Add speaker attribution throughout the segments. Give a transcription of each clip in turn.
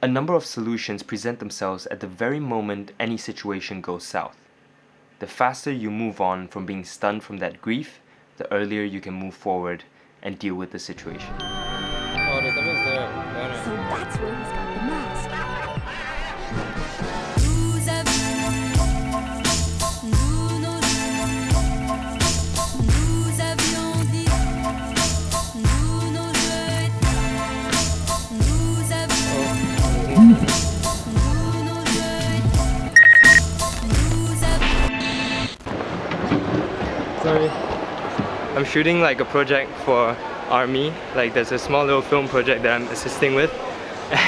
Speaker 1: A number of solutions present themselves at the very moment any situation goes south. The faster you move on from being stunned from that grief, the earlier you can move forward and deal with the situation.
Speaker 2: Oh, the devil's there. Got it.
Speaker 3: So that's where he's got the mask.
Speaker 1: Sorry. I'm shooting like a project for Army, like there's a small little film project that I'm assisting with,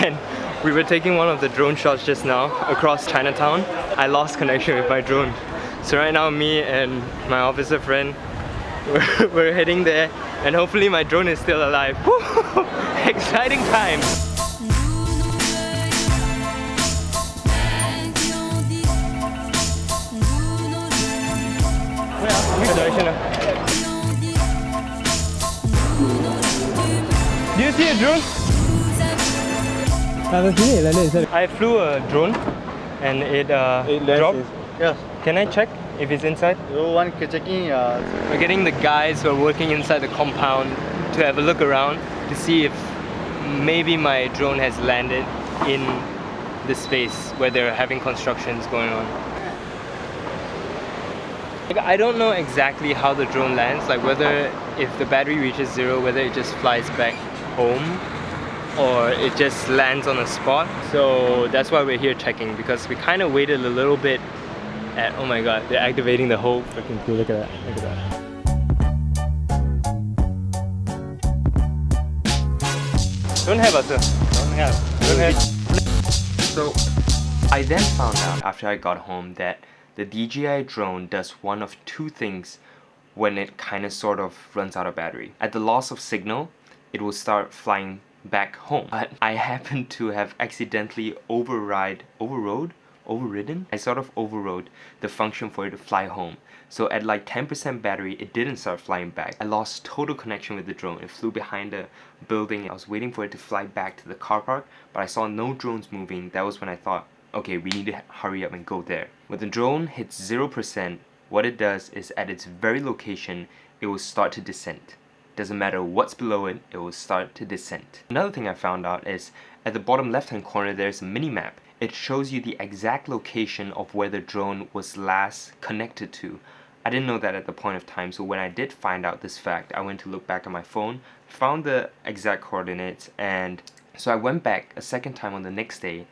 Speaker 1: and we were taking one of the drone shots just now across Chinatown. I lost connection with my drone. So right now me and my officer friend, we're heading there, and hopefully my drone is still alive. Exciting times! Which direction? Do you see a drone? I flew a drone and it dropped.
Speaker 4: Yes.
Speaker 1: Can I check if it's inside?
Speaker 4: You want checking?
Speaker 1: We're getting the guys who are working inside the compound to have a look around to see if maybe my drone has landed in the space where they're having constructions going on. I don't know exactly how the drone lands, like whether if the battery reaches zero, whether it just flies back home or it just lands on a spot. So that's why we're here checking, because we kind of waited a little bit at, oh my god, they're activating the whole freaking crew. Look at that, look at that. Don't have us, sir. Don't have. So I then found out after I got home that the DJI drone does one of two things when it kind of sort of runs out of battery. At the loss of signal, it will start flying back home. But I happen to have accidentally overridden? I sort of overrode the function for it to fly home. So at like 10% battery, it didn't start flying back. I lost total connection with the drone. It flew behind a building. I was waiting for it to fly back to the car park, but I saw no drones moving. That was when I thought, okay, we need to hurry up and go there. When the drone hits 0%, what it does is at its very location, it will start to descend. Doesn't matter what's below it, it will start to descend. Another thing I found out is at the bottom left hand corner there's a mini map. It shows you the exact location of where the drone was last connected to. I didn't know that at the point of time, so when I did find out this fact, I went to look back at my phone, found the exact coordinates, and so I went back a second time on the next day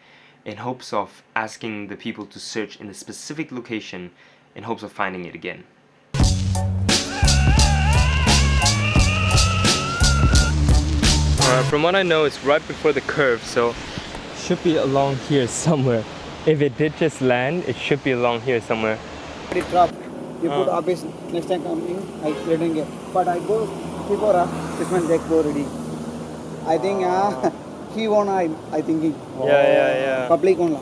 Speaker 1: in hopes of asking the people to search in the specific location in hopes of finding it again. From what I know, it's right before the curve, so should be along here somewhere. If it did just land, it should be along here somewhere.
Speaker 4: It dropped. You put office next time coming, I letting it. But I go before this one they go ready. I think he won. I thinking.
Speaker 1: Yeah.
Speaker 4: Public only.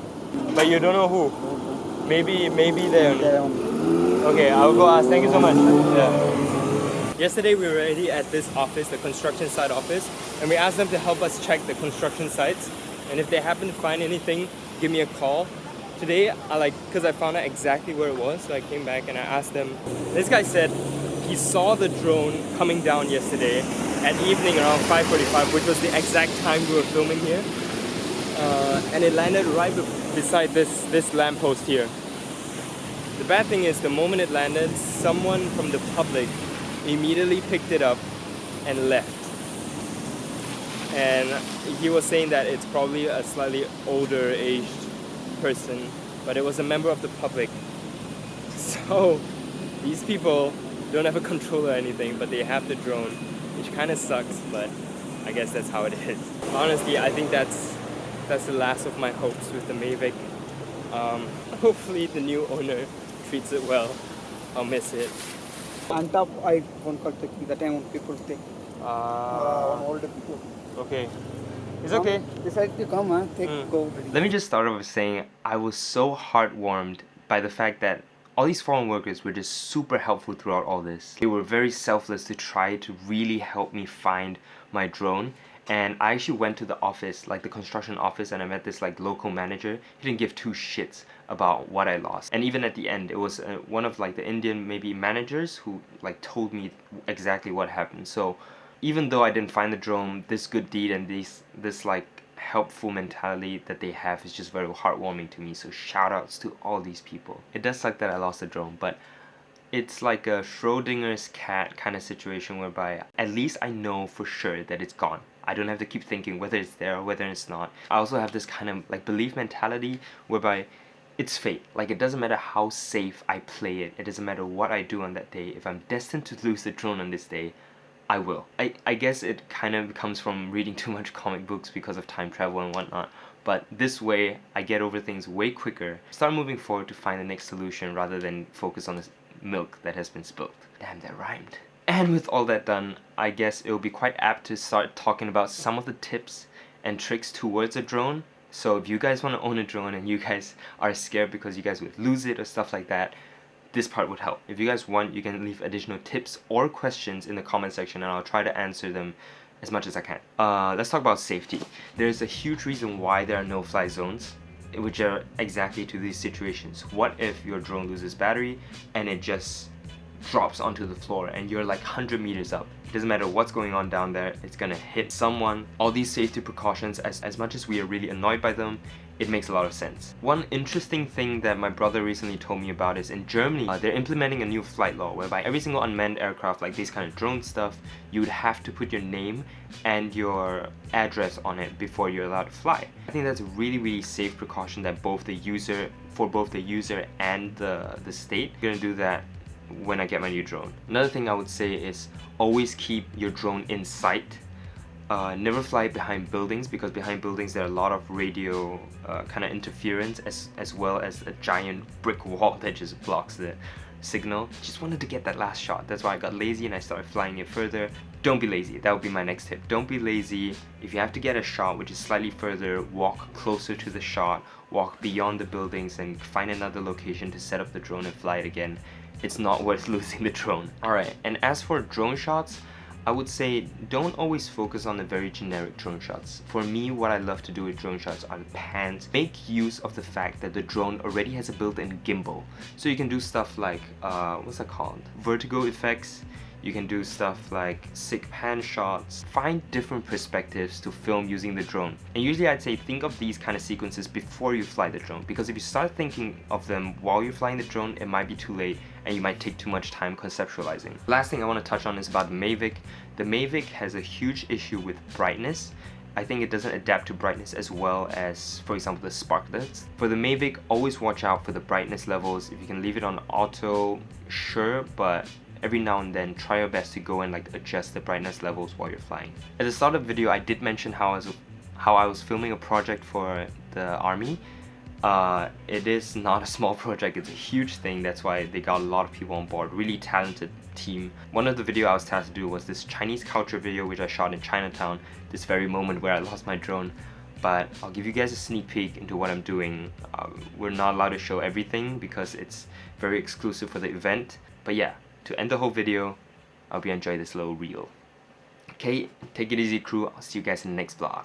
Speaker 1: But you don't know who. Maybe they only. Okay, I'll go ask. Thank you so much. Yeah. Yesterday we were already at this office, the construction site office, and we asked them to help us check the construction sites. And if they happen to find anything, give me a call. Today, because I found out exactly where it was, so I came back and I asked them. This guy said he saw the drone coming down yesterday at evening around 5:45, which was the exact time we were filming here. And it landed right beside this lamppost here. The bad thing is, the moment it landed, someone from the public immediately picked it up and left. And he was saying that it's probably a slightly older aged person, but it was a member of the public. So these people don't have a controller or anything, but they have the drone, which kind of sucks, but I guess that's how it is. Honestly, I think that's the last of my hopes with the MAVIC. Hopefully the new owner treats it well. I'll miss it.
Speaker 4: On top, I phone call taking the time when people take. Older people.
Speaker 1: Okay. It's okay.
Speaker 4: Decide to come, take go.
Speaker 1: Let me just start off with saying I was so heartwarmed by the fact that all these foreign workers were just super helpful throughout all this. They were very selfless to try to really help me find my drone, And I actually went to the office, like the construction office, and I met this like local manager. He didn't give two shits about what I lost. And even at the end, it was one of like the Indian maybe managers who like told me exactly what happened. So even though I didn't find the drone, this good deed and this like helpful mentality that they have is just very heartwarming to me. So shout outs to all these people. It does suck that I lost the drone, but it's like a Schrodinger's cat kind of situation whereby at least I know for sure that it's gone. I don't have to keep thinking whether it's there or whether it's not. I also have this kind of like belief mentality whereby it's fate. Like it doesn't matter how safe I play it. It doesn't matter what I do on that day. If I'm destined to lose the drone on this day, I will. I guess it kind of comes from reading too much comic books because of time travel and whatnot. But this way, I get over things way quicker. Start moving forward to find the next solution rather than focus on this milk that has been spilled. Damn, that rhymed. And with all that done, I guess it will be quite apt to start talking about some of the tips and tricks towards a drone. So if you guys want to own a drone and you guys are scared because you guys would lose it or stuff like that, this part would help. If you guys want, you can leave additional tips or questions in the comment section and I'll try to answer them as much as I can. Let's talk about safety. There's a huge reason why there are no-fly zones, which are exactly to these situations. What if your drone loses battery and it just drops onto the floor and you're like 100 meters up? It doesn't matter what's going on down there, it's gonna hit someone. All these safety precautions, as much as we are really annoyed by them, it makes a lot of sense. One interesting thing that my brother recently told me about is in Germany, they're implementing a new flight law whereby every single unmanned aircraft, like these kind of drone stuff, you would have to put your name and your address on it before you're allowed to fly. I think that's a really, really safe precaution that both the user and the state are gonna do that when I get my new drone. Another thing I would say is always keep your drone in sight. Never fly behind buildings because behind buildings there are a lot of radio kind of interference as well as a giant brick wall that just blocks the signal. Just wanted to get that last shot. That's why I got lazy and I started flying it further. Don't be lazy. That would be my next tip. Don't be lazy. If you have to get a shot which is slightly further, walk closer to the shot, walk beyond the buildings and find another location to set up the drone and fly it again. It's not worth losing the drone. Alright, and as for drone shots, I would say don't always focus on the very generic drone shots. For me, what I love to do with drone shots are the pans. Make use of the fact that the drone already has a built-in gimbal. So you can do stuff like, what's that called? Vertigo effects. You can do stuff like sick pan shots. Find different perspectives to film using the drone. And usually I'd say think of these kind of sequences before you fly the drone, because if you start thinking of them while you're flying the drone, it might be too late and you might take too much time conceptualizing. Last thing I want to touch on is about the MAVIC. The MAVIC has a huge issue with brightness. I think it doesn't adapt to brightness as well as, for example, the sparklets. For the MAVIC, always watch out for the brightness levels. If you can leave it on auto, sure, but every now and then try your best to go and like adjust the brightness levels while you're flying. At the start of the video, I did mention how I was filming a project for the army. It is not a small project, it's a huge thing. That's why they got a lot of people on board, really talented team. One of the video I was tasked to do was this Chinese culture video which I shot in Chinatown, this very moment where I lost my drone. But I'll give you guys a sneak peek into what I'm doing. We're not allowed to show everything because it's very exclusive for the event. But yeah, to end the whole video, I hope you enjoy this little reel. Okay, take it easy crew, I'll see you guys in the next vlog.